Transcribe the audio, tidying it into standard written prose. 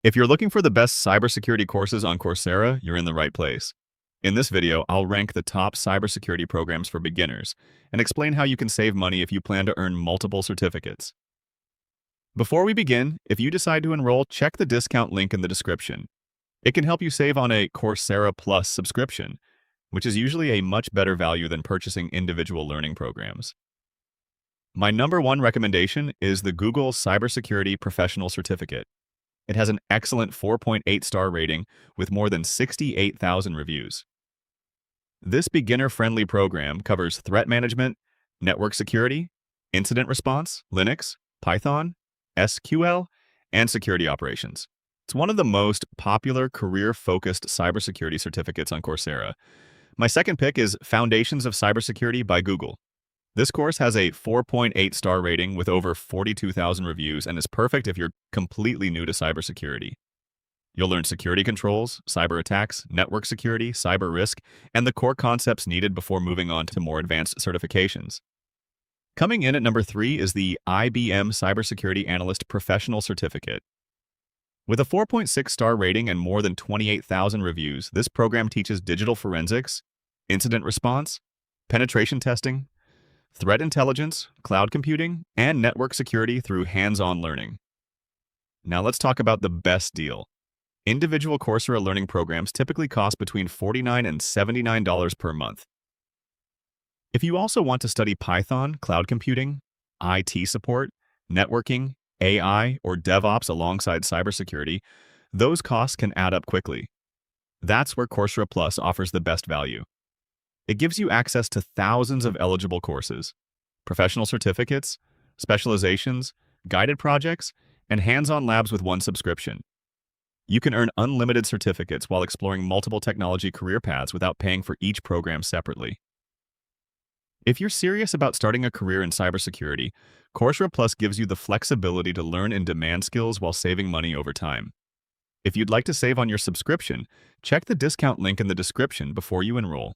If you're looking for the best cybersecurity courses on Coursera, you're in the right place. In this video, I'll rank the top cybersecurity programs for beginners and explain how you can save money if you plan to earn multiple certificates. Before we begin, if you decide to enroll, check the discount link in the description. It can help you save on a Coursera Plus subscription, which is usually a much better value than purchasing individual learning programs. My number one recommendation is the Google Cybersecurity Professional Certificate. It has an excellent 4.8-star rating with more than 68,000 reviews. This beginner-friendly program covers threat management, network security, incident response, Linux, Python, SQL, and security operations. It's one of the most popular career-focused cybersecurity certificates on Coursera. My second pick is Foundations of Cybersecurity by Google. This course has a 4.8-star rating with over 42,000 reviews and is perfect if you're completely new to cybersecurity. You'll learn security controls, cyber attacks, network security, cyber risk, and the core concepts needed before moving on to more advanced certifications. Coming in at number 3 is the IBM Cybersecurity Analyst Professional Certificate. With a 4.6-star rating and more than 28,000 reviews, this program teaches digital forensics, incident response, penetration testing, threat intelligence, cloud computing, and network security through hands-on learning. Now let's talk about the best deal. Individual Coursera learning programs typically cost between $49 and $79 per month. If you also want to study Python, cloud computing, IT support, networking, AI, or DevOps alongside cybersecurity, those costs can add up quickly. That's where Coursera Plus offers the best value. It gives you access to thousands of eligible courses, professional certificates, specializations, guided projects, and hands-on labs with one subscription. You can earn unlimited certificates while exploring multiple technology career paths without paying for each program separately. If you're serious about starting a career in cybersecurity, Coursera Plus gives you the flexibility to learn in-demand skills while saving money over time. If you'd like to save on your subscription, check the discount link in the description before you enroll.